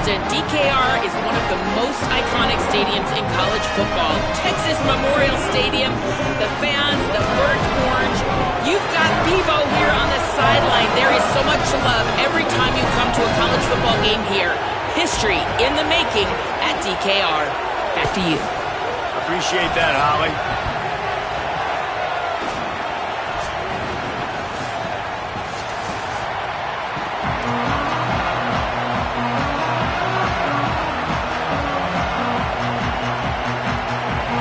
Houston, DKR is one of the most iconic stadiums in college football. Texas Memorial Stadium, the fans, the burnt orange. You've got Bevo here on the sideline. There is so much love every time you come to a college football game here. History in the making at DKR. Back to you. Appreciate that, Holly.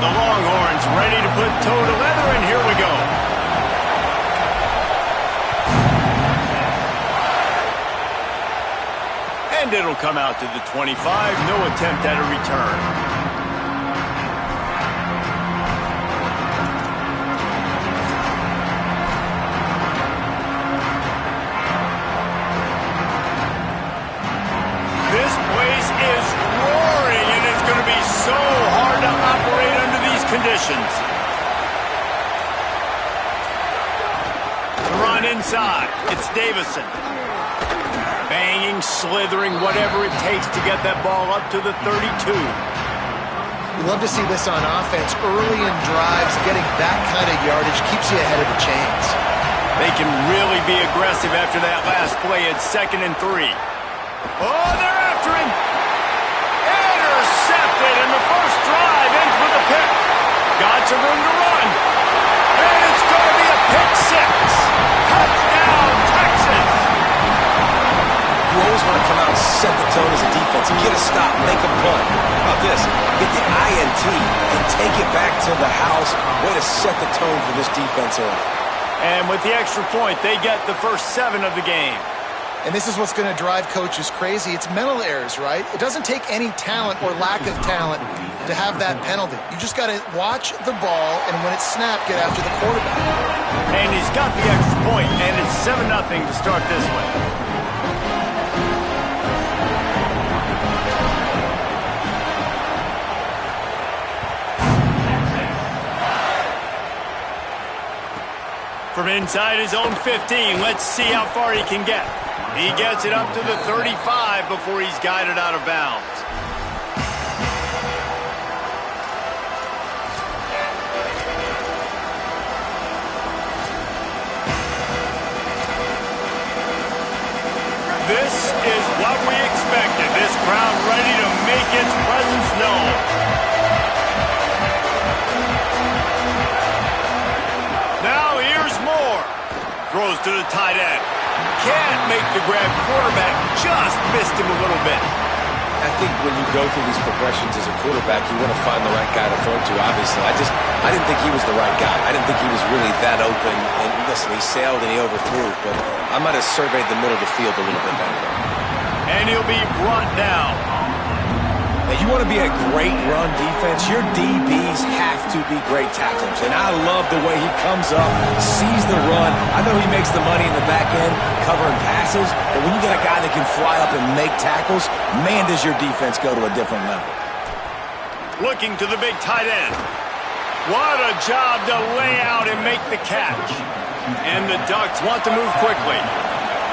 The Longhorns ready to put toe to leather, and here we go. And it'll come out to the 25. No attempt at a return. This place is roaring, and it's going to be so hard to operate under these conditions. To run inside, it's Davison. Banging, slithering, whatever it takes to get that ball up to the 32. We love to see this on offense. Early in drives, getting that kind of yardage keeps you ahead of the chains. They can really be aggressive after that last play at 2nd and 3. Oh, they're after him. Intercepted, and the first drive ends with a pick. Got some room to run. And it's going to be a pick 6. Touchdown, Texas. You always want to come out and set the tone as a defense. Get a stop, make a punt. How about this? Get the INT and take it back to the house. Way to set the tone for this defense early. And with the extra point, they get the first 7 of the game. And this is what's going to drive coaches crazy. It's mental errors, right? It doesn't take any talent or lack of talent to have that penalty. You just got to watch the ball, and when it's snapped, get after the quarterback. And he's got the extra point, and it's 7-0 to start this one. From inside his own 15, let's see how far he can get. He gets it up to the 35 before he's guided out of bounds. This is what we expected. This crowd ready to make its presence known. Now here's Moore. Throws to the tight end. Can't make the grab. Quarterback just missed him a little bit. I think when you go through these progressions as a quarterback, you want to find the right guy to throw to, obviously. I didn't think he was the right guy. I didn't think he was really that open. And listen, he sailed and he overthrew, but I might have surveyed the middle of the field a little bit better there. And he'll be brought down. Now, you want to be a great run defense, your DBs have to be great tacklers. And I love the way he comes up, sees the run. I know he makes the money in the back end covering passes, but when you get a guy that can fly up and make tackles, man, does your defense go to a different level. Looking to the big tight end. What a job to lay out and make the catch. And the Ducks want to move quickly.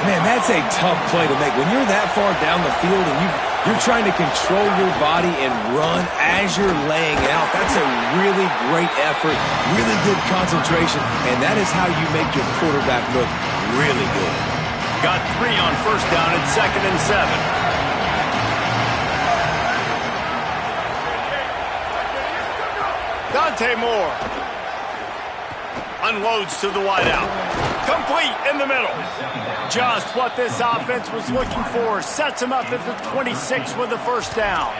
Man, that's a tough play to make. When you're that far down the field and you're trying to control your body and run as you're laying out, that's a really great effort, really good concentration, and that is how you make your quarterback look really good. Got 3 on first down at 2nd and 7. Dante Moore unloads to the wideout. Complete in the middle. Just what this offense was looking for. Sets him up at the 26 with the first down.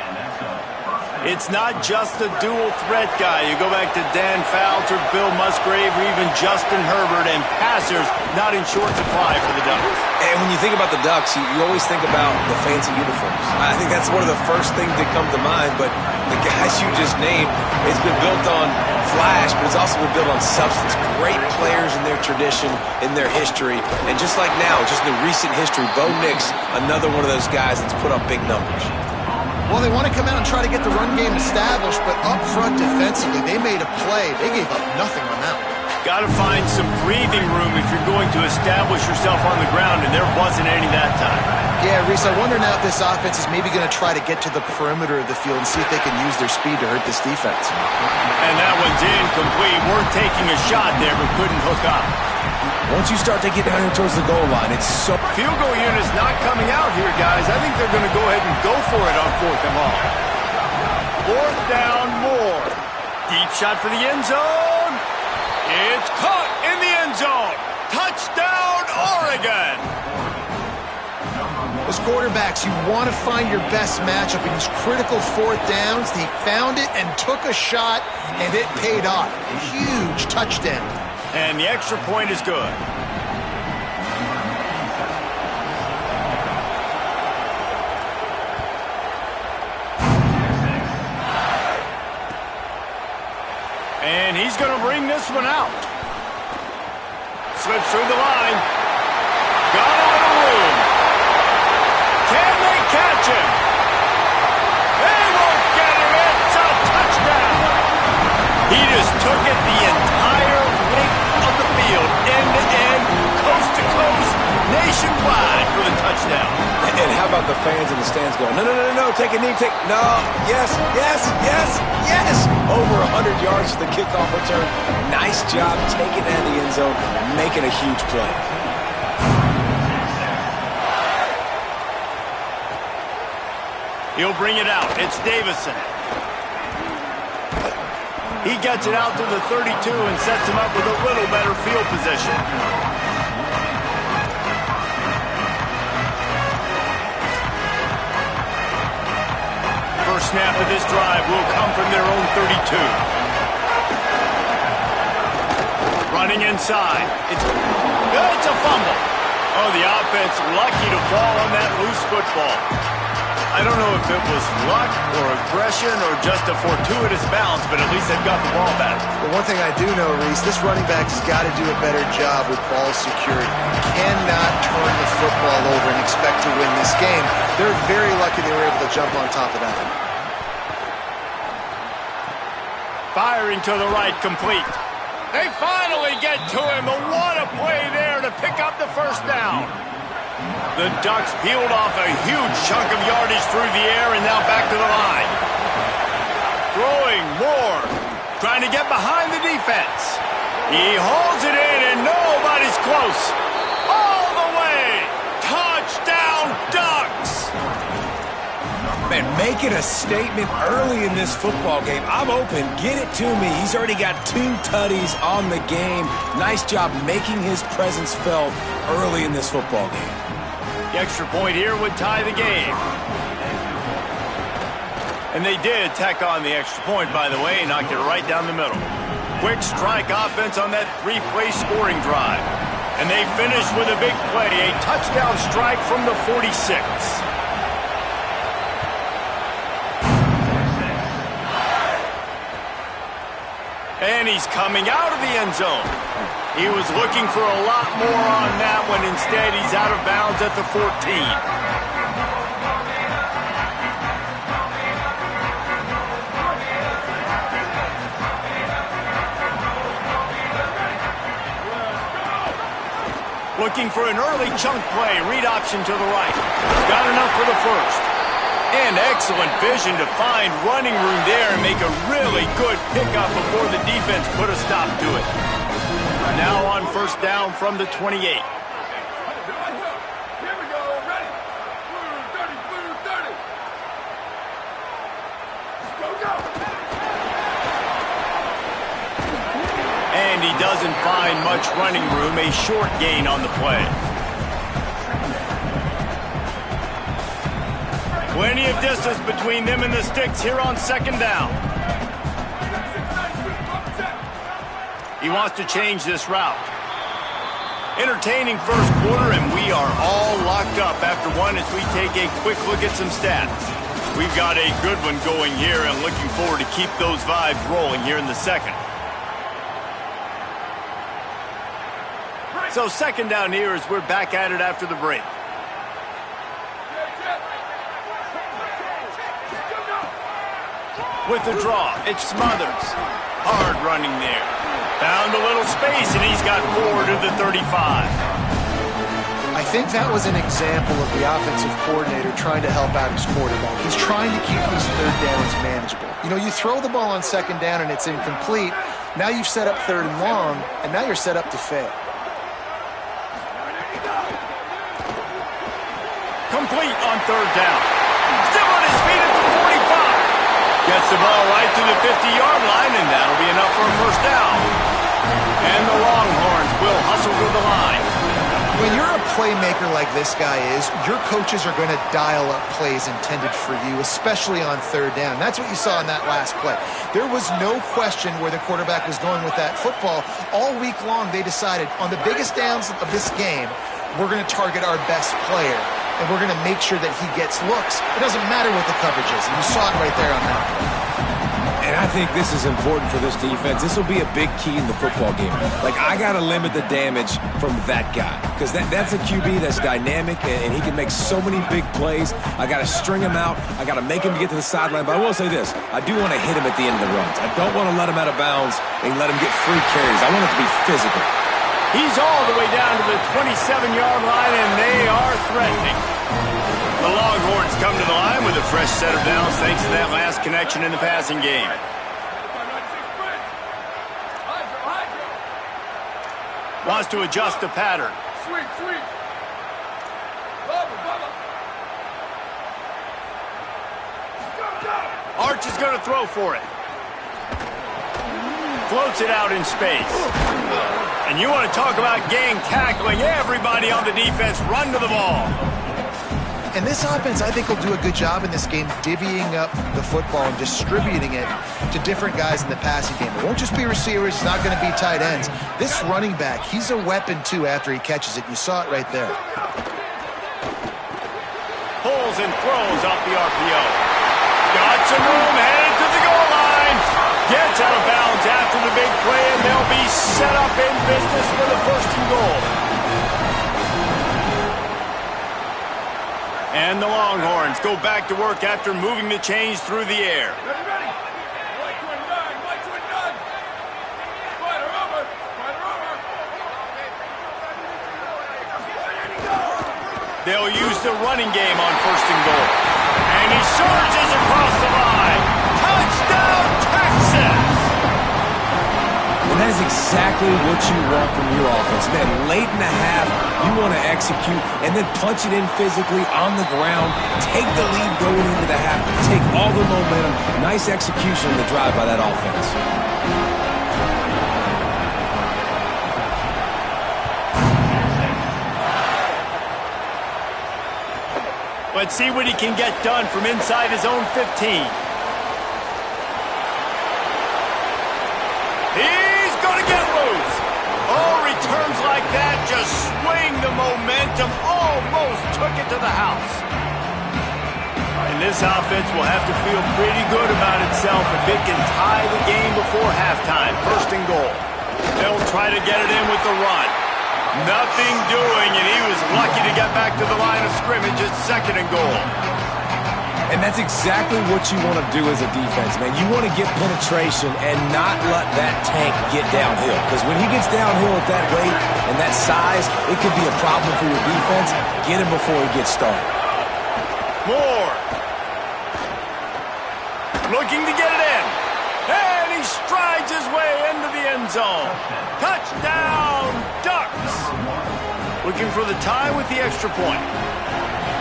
It's not just a dual threat guy. You go back to Dan Fouts or Bill Musgrave or even Justin Herbert, and passers not in short supply for the Ducks. And when you think about the Ducks, you always think about the fancy uniforms. I think that's one of the first things that come to mind, but the guys you just named, it's been built on flash, but it's also been built on substance. Great players in their tradition, in their history, and just like now, just in the recent history, Bo Nix, another one of those guys that's put up big numbers. Well, they want to come out and try to get the run game established, but up front defensively, they made a play. They gave up nothing on that one. Got to find some breathing room if you're going to establish yourself on the ground, and there wasn't any that time. Yeah, Reese, I wonder now if this offense is maybe going to try to get to the perimeter of the field and see if they can use their speed to hurt this defense. And that one's incomplete. Worth taking a shot there, but couldn't hook up. Once you start to get down here towards the goal line, it's so... Field goal unit's not coming out here, guys. I think they're going to go ahead and go for it on 4th and long. 4th down, more. Deep shot for the end zone. It's caught in the end zone. Touchdown, Oregon. As quarterbacks, you want to find your best matchup in these critical 4th downs. He found it and took a shot, and it paid off. Huge touchdown. And the extra point is good. And he's going to bring this one out. Slips through the line. Got a little room. Can they catch him? They won't get him. It's a touchdown. He just took it the entire length of the field, end to end, coast to coast, nationwide for the touchdown. And how about the fans in the stands going, no, no, no, no, take a knee, no, yes, yes, yes, yes. Over 100 yards for the kickoff return. Nice job taking it out of the end zone, making a huge play. He'll bring it out. It's Davison. He gets it out to the 32 and sets him up with a little better field position. First snap of this drive will come from their own 32. Running inside. It's a fumble. Oh, the offense lucky to fall on that loose football. I don't know if it was luck or aggression or just a fortuitous bounce, but at least they've got the ball back. Well, one thing I do know, Reese, this running back has got to do a better job with ball security. Cannot turn the football over and expect to win this game. They're very lucky they were able to jump on top of that. Firing to the right, complete. They finally get to him, but what a play there to pick up the first down. The Ducks peeled off a huge chunk of yardage through the air and now back to the line. Throwing more. Trying to get behind the defense. He hauls it in and nobody's close. All the way. Touchdown, Ducks. Man, making a statement early in this football game. I'm open. Get it to me. He's already got 2 tutties on the game. Nice job making his presence felt early in this football game. The extra point here would tie the game. And they did tack on the extra point, by the way, and knocked it right down the middle. Quick strike offense on that 3-play scoring drive. And they finished with a big play, a touchdown strike from the 46. And he's coming out of the end zone. He was looking for a lot more on that one. Instead, he's out of bounds at the 14. Looking for an early chunk play. Read option to the right. Got enough for the first. And excellent vision to find running room there and make a really good pickup before the defense put a stop to it. Now on first down from the 28. Here we go, ready? 30. Go. And he doesn't find much running room, a short gain on the play. Plenty of distance between them and the sticks here on second down. He wants to change this route. Entertaining first quarter, and we are all locked up after one as we take a quick look at some stats. We've got a good one going here and looking forward to keep those vibes rolling here in the second. So second down here as we're back at it after the break. With the draw, it's Smothers. Hard running there. Found a little space, and he's got 4 to the 35. I think that was an example of the offensive coordinator trying to help out his quarterback. He's trying to keep these third downs manageable. You know, you throw the ball on second down and it's incomplete. Now you've set up third and long, and now you're set up to fail. Complete on third down. Still on his feet at the 45. Gets the ball right to the 50-yard line, and that'll be enough for a first down. And the Longhorns will hustle to the line. When you're a playmaker like this guy is, your coaches are going to dial up plays intended for you, especially on third down. That's what you saw in that last play. There was no question where the quarterback was going with that football. All week long, they decided on the biggest downs of this game, we're going to target our best player, and we're going to make sure that he gets looks. It doesn't matter what the coverage is, and you saw it right there on that play. And I think this is important for this defense. This will be a big key in the football game. Like, I got to limit the damage from that guy because that's a QB that's dynamic, and he can make so many big plays. I got to string him out. I got to make him get to the sideline. But I will say this. I do want to hit him at the end of the runs. I don't want to let him out of bounds and let him get free carries. I want it to be physical. He's all the way down to the 27-yard line, and they are threatening. The Longhorns come to the line with a fresh set of downs thanks to that last connection in the passing game. Wants to adjust the pattern. Sweet, sweet. Bubba, Bubba. Go, go. Arch is going to throw for it. Floats it out in space. And you want to talk about gang tackling. Everybody on the defense run to the ball. And this offense, I think, will do a good job in this game divvying up the football and distributing it to different guys in the passing game. It won't just be receivers. It's not going to be tight ends. This running back, he's a weapon, too, after he catches it. You saw it right there. Pulls and throws off the RPO. Got some room, headed to the goal line. Gets out of bounds after the big play, and they'll be set up in business for the first and goal. And the Longhorns go back to work after moving the chains through the air. Ready, ready. White 29, white 29. Spider over, spider over. Ready to go. They'll use the running game on first and goal. And he surges across the line. Touchdown, Texas! And that is exactly what you want from your offense. Man, late in the half, you want to execute and then punch it in physically on the ground, take the lead going into the half, take all the momentum. Nice execution on the drive by that offense. Let's see what he can get done from inside his own 15. He's going to get loose. Oh, returns like that just swing the momentum. Almost took it to the house. And this offense will have to feel pretty good about itself if it can tie the game before halftime. First and goal. They'll try to get it in with the run. Nothing doing, and he was lucky to get back to the line of scrimmage at second and goal. And that's exactly what you want to do as a defense, man. You want to get penetration and not let that tank get downhill. Because when he gets downhill at that weight and that size, it could be a problem for your defense. Get him before he gets started. Moore. Looking to get it in. And he strides his way into the end zone. Touchdown, Ducks. Looking for the tie with the extra point.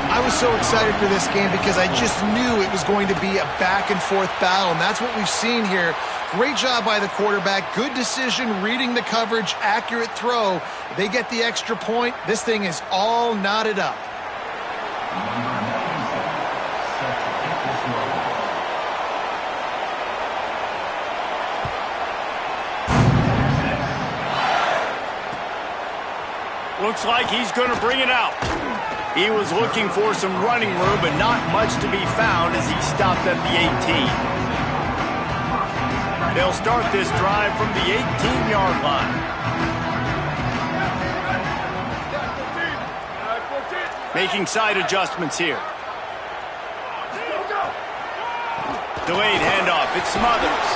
I was so excited for this game because I just knew it was going to be a back-and-forth battle, and that's what we've seen here. Great job by the quarterback. Good decision, reading the coverage, accurate throw. They get the extra point. This thing is all knotted up. Looks like he's going to bring it out. He was looking for some running room, but not much to be found as he stopped at the 18. They'll start this drive from the 18-yard line. Making side adjustments here. Delayed handoff. It's Smothers.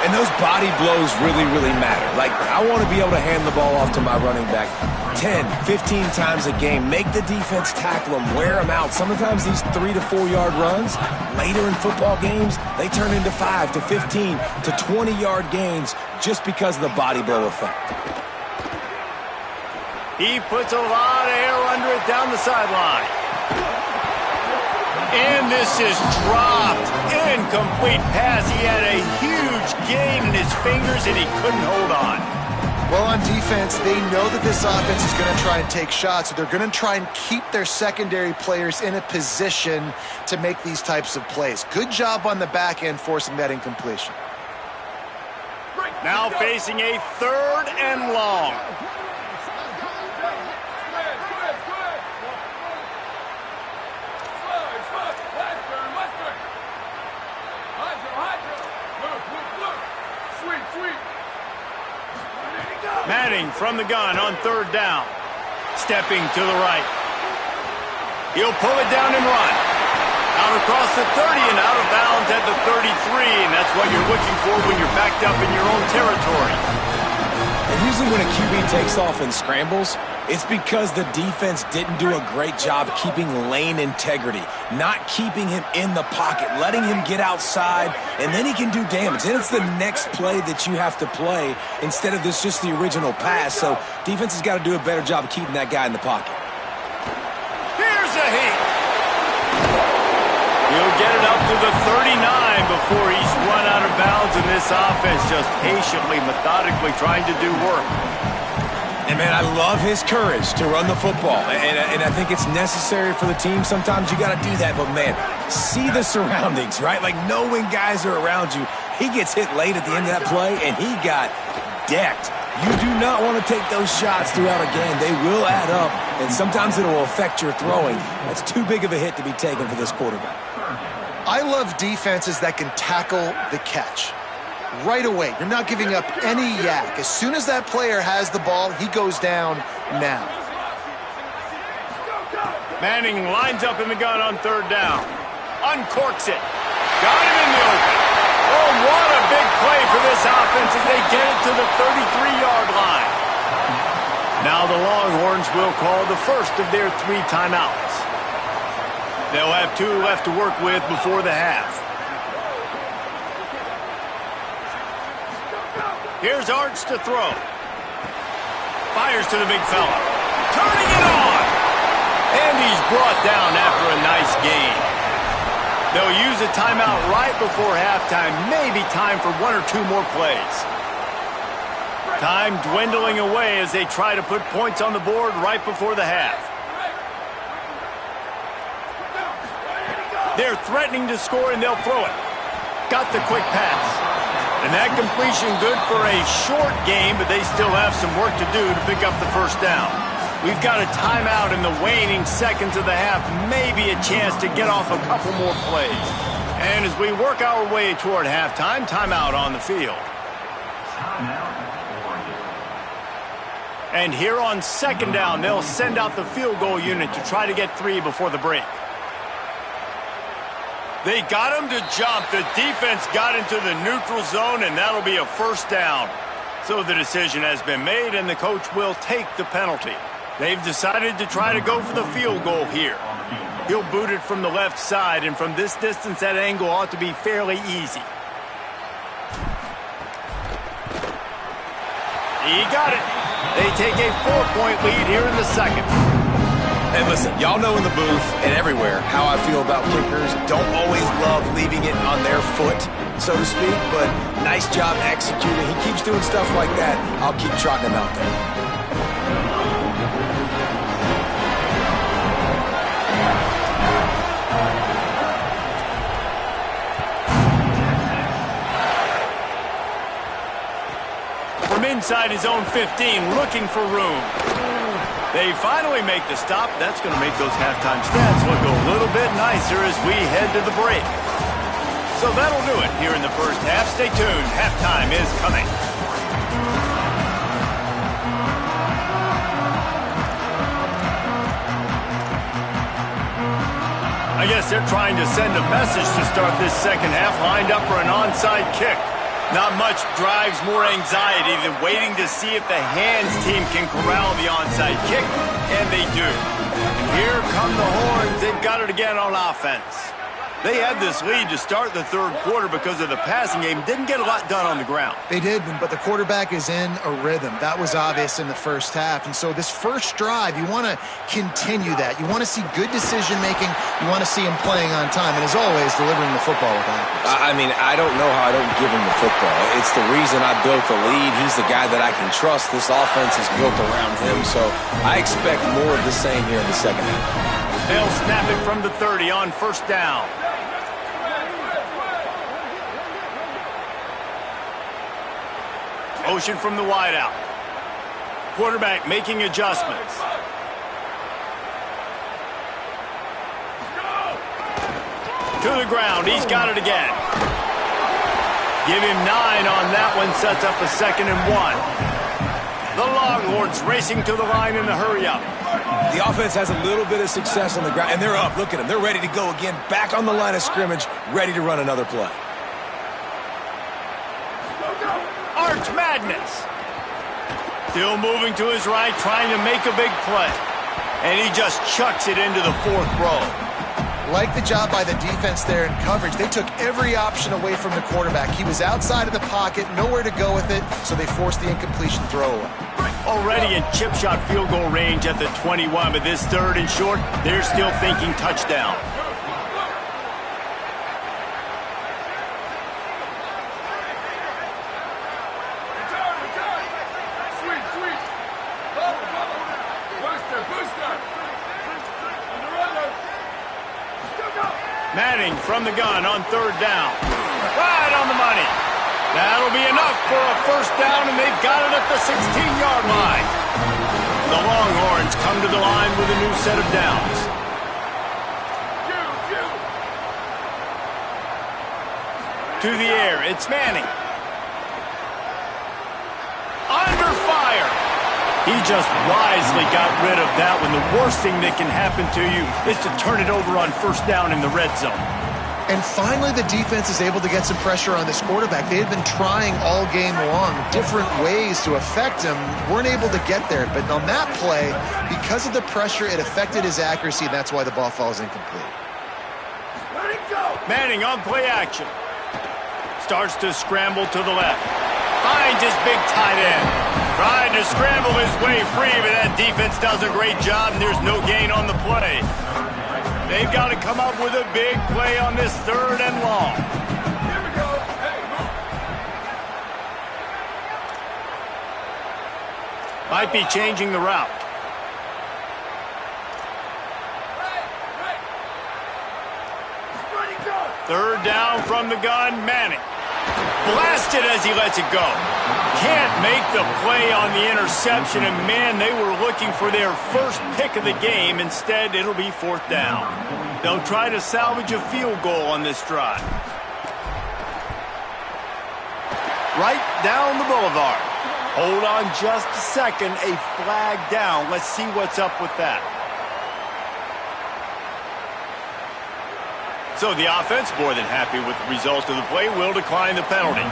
And those body blows really, really matter. Like, I want to be able to hand the ball off to my running back 10, 15 times a game. Make the defense tackle them, wear them out. Sometimes these 3 to 4 yard runs, later in football games, they turn into 5 to 15 to 20 yard gains just because of the body blow effect. He puts a lot of air under it down the sideline. And this is dropped. Incomplete pass. He had a huge gain in his fingers, and he couldn't hold on. Well, on defense, they know that this offense is going to try and take shots, so they're going to try and keep their secondary players in a position to make these types of plays. Good job on the back end forcing that incompletion. Now facing a 3rd and long. Manning from the gun on 3rd down. Stepping to the right. He'll pull it down and run. Out across the 30 and out of bounds at the 33, and that's what you're looking for when you're backed up in your own territory. And usually when a QB takes off and scrambles, it's because the defense didn't do a great job keeping lane integrity, not keeping him in the pocket, letting him get outside, and then he can do damage. Then it's the next play that you have to play instead of this just the original pass. So defense has got to do a better job of keeping that guy in the pocket. Here's a hit. He'll get it up to the 39 before he's run out of bounds, and this offense just patiently, methodically trying to do work. And, man, I love his courage to run the football, and I think it's necessary for the team. Sometimes you got to do that, but, man, see the surroundings, right? Like, knowing guys are around you. He gets hit late at the end of that play, and he got decked. You do not want to take those shots throughout a game. They will add up, and sometimes it will affect your throwing. That's too big of a hit to be taken for this quarterback. I love defenses that can tackle the catch. Right away, you're not giving up any yak. As soon as that player has the ball, he goes down now. Manning lines up in the gun on 3rd down. Uncorks it. Got him in the open. Oh, what a big play for this offense as they get it to the 33-yard line. Now the Longhorns will call the first of their 3 timeouts. They'll have 2 left to work with before the half. Here's Arts to throw. Fires to the big fella. Turning it on. And he's brought down after a nice gain. They'll use a timeout right before halftime. Maybe time for 1 or 2 more plays. Time dwindling away as they try to put points on the board right before the half. They're threatening to score, and they'll throw it. Got the quick pass. And that completion good for a short game, but they still have some work to do to pick up the first down. We've got a timeout in the waning seconds of the half, maybe a chance to get off a couple more plays. And as we work our way toward halftime, timeout on the field. And here on 2nd down, they'll send out the field goal unit to try to get 3 before the break. They got him to jump. The defense got into the neutral zone, and that'll be a first down. So the decision has been made, and the coach will take the penalty. They've decided to try to go for the field goal here. He'll boot it from the left side, and from this distance, that angle ought to be fairly easy. He got it. They take a 4-point lead here in the second. And listen, y'all know in the booth and everywhere how I feel about kickers. Don't always love leaving it on their foot, so to speak, but nice job executing. He keeps doing stuff like that. I'll keep trotting him out there. From inside his own 15, looking for room. They finally make the stop. That's going to make those halftime stats look a little bit nicer as we head to the break. So that'll do it here in the first half. Stay tuned. Halftime is coming. I guess they're trying to send a message to start this second half, lined up for an onside kick. Not much drives more anxiety than waiting to see if the hands team can corral the onside kick, and they do. And here come the horns. They've got it again on offense. They had this lead to start the third quarter because of the passing game. Didn't get a lot done on the ground. They did, but the quarterback is in a rhythm. That was obvious in the first half. And so this first drive, you want to continue that. You want to see good decision-making. You want to see him playing on time. And as always, delivering the football with accuracy. I mean, I don't know how I don't give him the football. It's the reason I built the lead. He's the guy that I can trust. This offense is built around him. So I expect more of the same here in the second half. They'll snap it from the 30 on first down. Motion from the wideout. Quarterback making adjustments. To the ground. He's got it again. Give him 9 on that one. Sets up a 2nd and 1. The Longhorns racing to the line in the hurry-up. The offense has a little bit of success on the ground, and they're up. Look at them. They're ready to go again. Back on the line of scrimmage, ready to run another play. Arch Madness. Still moving to his right, trying to make a big play. And he just chucks it into the 4th row. Like the job by the defense there in coverage. They took every option away from the quarterback. He was outside of the pocket, nowhere to go with it, so they forced the incompletion throwaway. Already in chip shot field goal range at the 21, but this 3rd and short, they're still thinking touchdown. Manning from the gun on 3rd down. Right on the money. That'll be enough for a first down, and they've got it at the 16-yard line. The Longhorns come to the line with a new set of downs. To the air, it's Manning. Under fire. He just wisely got rid of that one. The worst thing that can happen to you is to turn it over on first down in the red zone. And finally, the defense is able to get some pressure on this quarterback. They had been trying all game long different ways to affect him. Weren't able to get there. But on that play, because of the pressure, it affected his accuracy, and that's why the ball falls incomplete. Let it go. Manning on play action. Starts to scramble to the left. Finds his big tight end. Trying to scramble his way free, but that defense does a great job, and there's no gain on the play. They've got to come up with a big play on this 3rd and long. Here we go. Hey, move. Might be changing the route. Ready, go. 3rd down from the gun, Manning. Blasted as he lets it go. Can't make the play on the interception, and man, they were looking for their first pick of the game. Instead, it'll be 4th down. They'll try to salvage a field goal on this drive. Right down the boulevard. Hold on just a second. A flag down. Let's see what's up with that. So the offense, more than happy with the result of the play, will decline the penalty.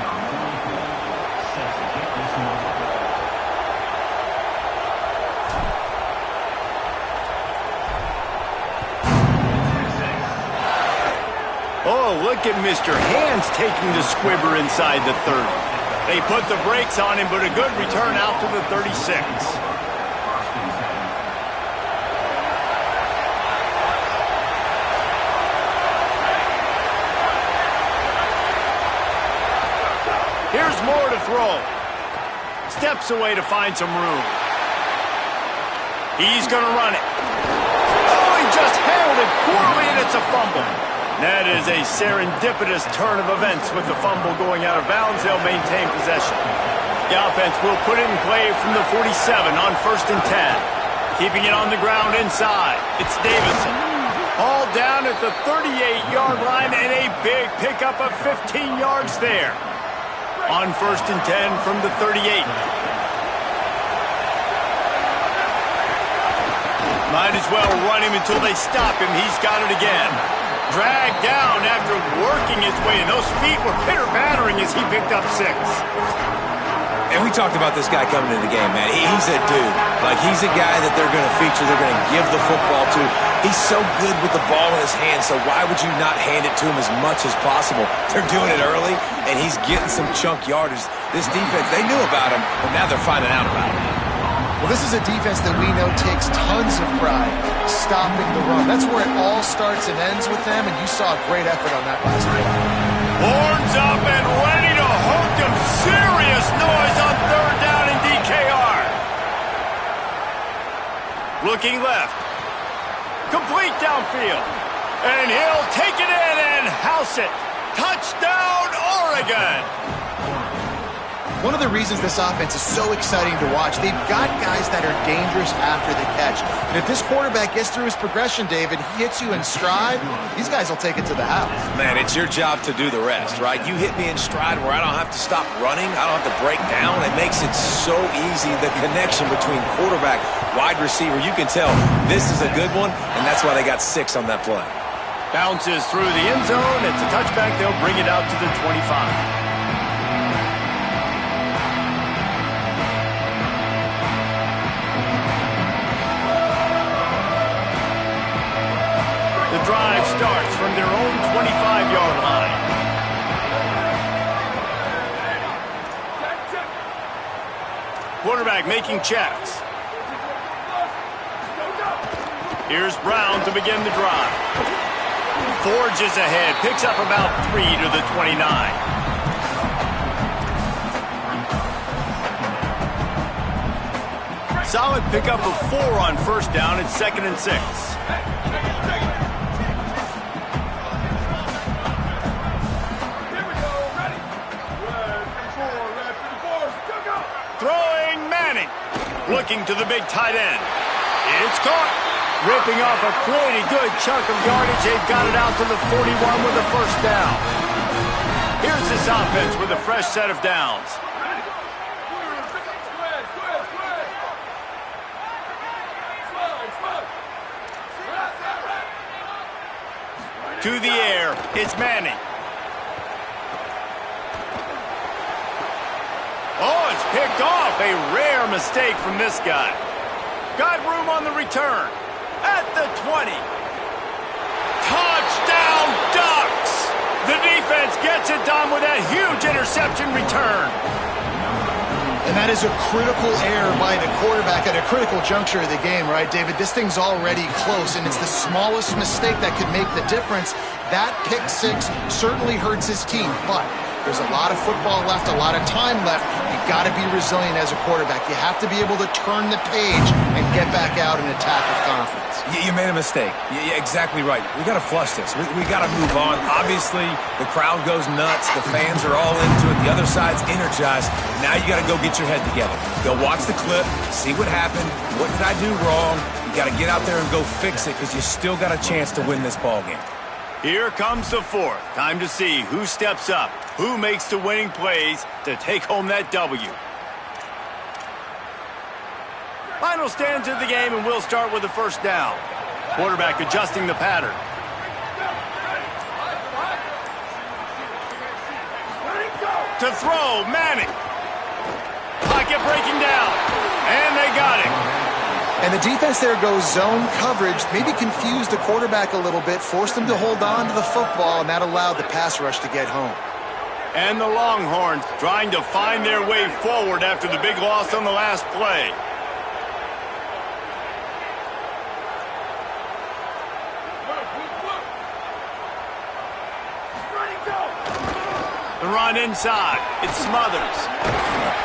Oh, look at Mr. Hands taking the squibber inside the 30. They put the brakes on him, but a good return out to the 36. Here's more to throw. Steps away to find some room. He's going to run it. Oh, he just handled it poorly, and it's a fumble. That is a serendipitous turn of events with the fumble going out of bounds. They'll maintain possession. The offense will put it in play from the 47 on 1st and 10. Keeping it on the ground inside. It's Davison. All down at the 38-yard line, and a big pickup of 15 yards there. On 1st and 10 from the 38. Might as well run him until they stop him. He's got it again. dragged down after working his way, and those feet were pitter-pattering as he picked up 6. And we talked about this guy coming into the game, man. He's a dude. Like, he's a guy that they're going to feature, they're going to give the football to. He's so good with the ball in his hands, so why would you not hand it to him as much as possible? They're doing it early, and he's getting some chunk yardage. This defense, they knew about him, but now they're finding out about him. Well, this is a defense that we know takes tons of pride stopping the run. That's where it all starts and ends with them, and you saw a great effort on that last play. Horns up and ready to hook him. Serious noise on 3rd down in DKR. Looking left. Complete downfield. And he'll take it in and house it. Touchdown, Oregon. One of the reasons this offense is so exciting to watch, they've got guys that are dangerous after the catch. And if this quarterback gets through his progression, David, he hits you in stride, these guys will take it to the house. Man, it's your job to do the rest, right? You hit me in stride where I don't have to stop running. I don't have to break down. It makes it so easy, the connection between quarterback, wide receiver. You can tell this is a good one, and that's why they got 6 on that play. Bounces through the end zone. It's a touchback. They'll bring it out to the 25. The drive starts from their own 25-yard line. Quarterback making checks. Here's Brown to begin the drive. Forges ahead, picks up about 3 to the 29. Solid pickup of 4 on 1st down. It's 2nd and 6. Throwing Manning. Looking to the big tight end. It's caught. Ripping off a pretty good chunk of yardage. They've got it out to the 41 with a 1st down. Here's this offense with a fresh set of downs. To the air, it's Manning. Oh, it's picked off. A rare mistake from this guy. Got room on the return. At the 20. Touchdown, Ducks! The defense gets it done with that huge interception return. And that is a critical error by the quarterback at a critical juncture of the game, right, David? This thing's already close, and it's the smallest mistake that could make the difference. That pick 6 certainly hurts his team, but there's a lot of football left, a lot of time left. You've got to be resilient as a quarterback. You have to be able to turn the page and get back out and attack with confidence. You made a mistake. You're exactly right. We got to flush this. We got to move on. Obviously, the crowd goes nuts. The fans are all into it. The other side's energized. Now you got to go get your head together. Go watch the clip, see what happened. What did I do wrong? You got to get out there and go fix it because you still got a chance to win this ball game. Here comes the 4th. Time to see who steps up, who makes the winning plays to take home that W. Final stands of the game, and we'll start with the 1st down. Quarterback adjusting the pattern. To throw, Manning. Pocket breaking down, and they got him. And the defense there goes zone coverage, maybe confused the quarterback a little bit, forced him to hold on to the football, and that allowed the pass rush to get home. And the Longhorns trying to find their way forward after the big loss on the last play. The run inside. It Smothers.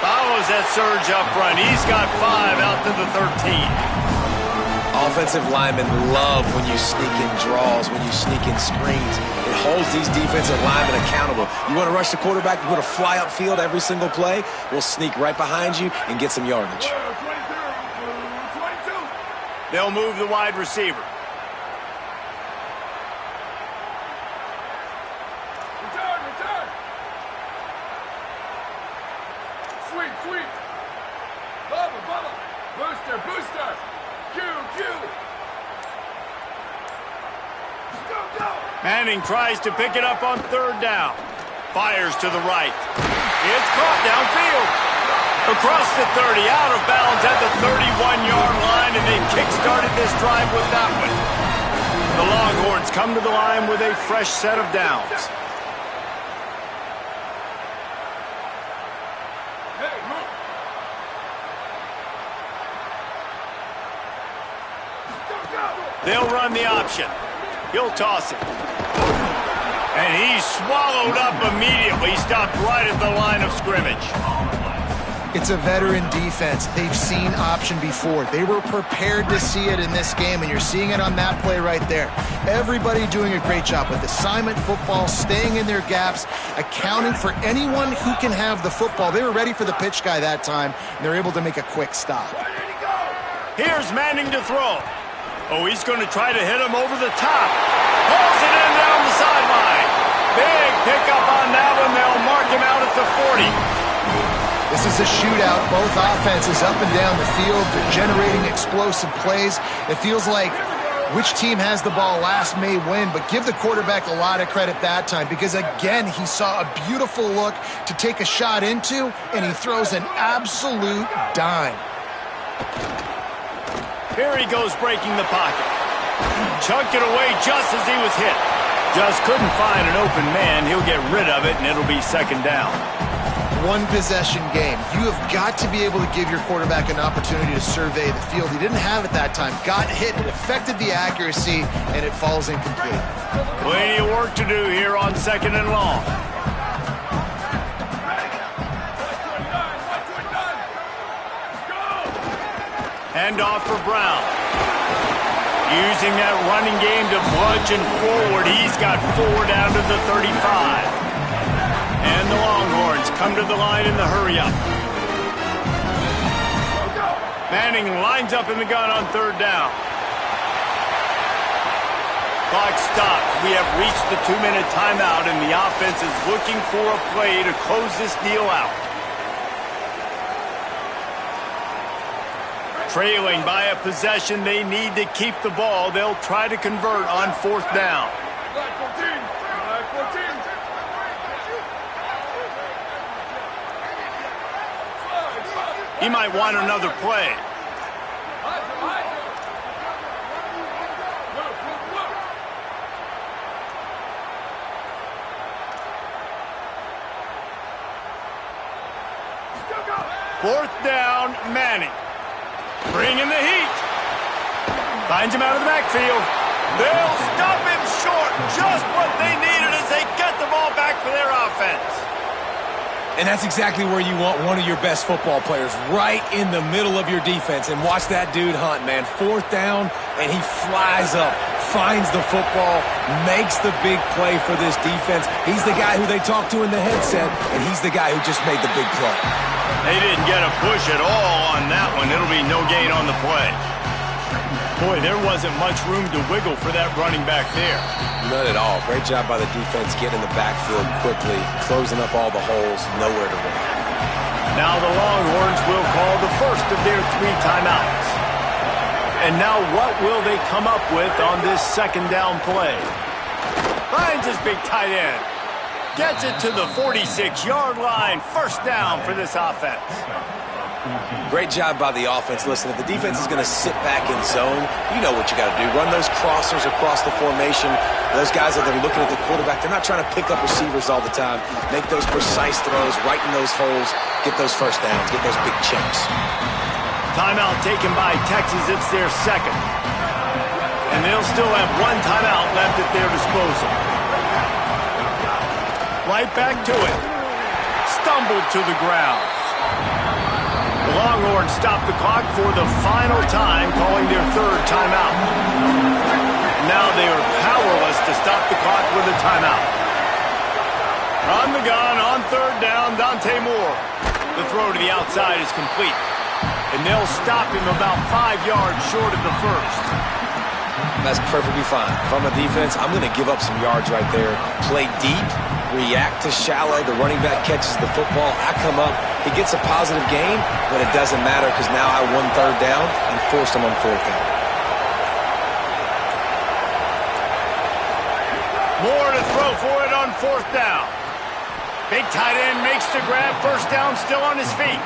Follows that surge up front. He's got 5 out to the 13. Offensive linemen love when you sneak in draws, when you sneak in screens. It holds these defensive linemen accountable. You want to rush the quarterback, you want to fly upfield every single play, we'll sneak right behind you and get some yardage. They'll move the wide receiver. Sweep. Bubba. Booster. Q. Go. Manning tries to pick it up on third down. Fires to the right. It's caught downfield. Across the 30, out of bounds at the 31-yard line, and they kick-started this drive with that one. The Longhorns come to the line with a fresh set of downs. They'll run the option. He'll toss it. And he's swallowed up immediately. Stopped right at the line of scrimmage. It's a veteran defense. They've seen option before. They were prepared to see it in this game, and you're seeing it on that play right there. Everybody doing a great job with assignment football, staying in their gaps, accounting for anyone who can have the football. They were ready for the pitch guy that time, and they're able to make a quick stop. Here's Manning to throw. Oh, he's going to try to hit him over the top. Pulls it in down the sideline. Big pickup on that one. They'll mark him out at the 40. This is a shootout. Both offenses up and down the field. They're generating explosive plays. It feels like which team has the ball last may win, but give the quarterback a lot of credit that time because, again, he saw a beautiful look to take a shot into, and he throws an absolute dime. Here he goes breaking the pocket. Chucked it away just as he was hit. Just couldn't find an open man. He'll get rid of it, and it'll be second down. One possession game. You have got to be able to give your quarterback an opportunity to survey the field. He didn't have it that time. Got hit. It affected the accuracy, and it falls incomplete. Plenty of work to do here on second and long. Handoff for Brown. Using that running game to bludgeon forward. He's got 4 down to the 35. And the Longhorns come to the line in the hurry-up. Manning lines up in the gun on third down. Clock stops. We have reached the 2-minute timeout, and the offense is looking for a play to close this deal out. Trailing by a possession, they need to keep the ball. They'll try to convert on fourth down. He might want another play. Fourth down, Manning. Bringing the heat. Finds him out of the backfield. They'll stop him short. Just what they needed as they get the ball back for their offense. And that's exactly where you want one of your best football players, right in the middle of your defense. And watch that dude hunt, man. Fourth down, and he flies up, finds the football, makes the big play for this defense. He's the guy who they talk to in the headset, and he's the guy who just made the big play. They didn't get a push at all on that one. It'll be no gain on the play. Boy, there wasn't much room to wiggle for that running back there. None at all. Great job by the defense getting in the backfield quickly, closing up all the holes, nowhere to run. Now the Longhorns will call the first of their 3 timeouts. And now what will they come up with on this second down play? Finds his big tight end. Gets it to the 46-yard line. First down for this offense. Great job by the offense. Listen, if the defense is going to sit back in zone, you know what you got to do. Run those crossers across the formation. Those guys that are looking at the quarterback, they're not trying to pick up receivers all the time. Make those precise throws, right in those holes, get those first downs, get those big chunks. Timeout taken by Texas. It's their second. And they'll still have 1 timeout left at their disposal. Right back to it. Stumbled to the ground. The Longhorns stop the clock for the final time, calling their 3rd timeout. Now they are powerless to stop the clock with a timeout. On the gun, on third down, Dante Moore. The throw to the outside is complete. And they'll stop him about 5 yards short of the first. That's perfectly fine. If I'm a defense, I'm going to give up some yards right there. Play deep, react to shallow. The running back catches the football. I come up. He gets a positive gain, but it doesn't matter because now I won 3rd down and forced him on 4th down. More to throw for it on 4th down. Big tight end makes the grab. First down, still on his feet.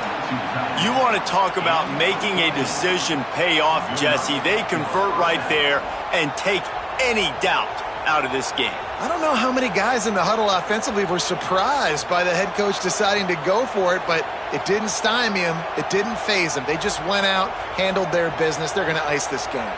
You want to talk about making a decision pay off, Jesse. They convert right there and take any doubt out of this game. I don't know how many guys in the huddle offensively were surprised by the head coach deciding to go for it, but it didn't stymie him. It didn't faze them. They just went out, handled their business. They're going to ice this game.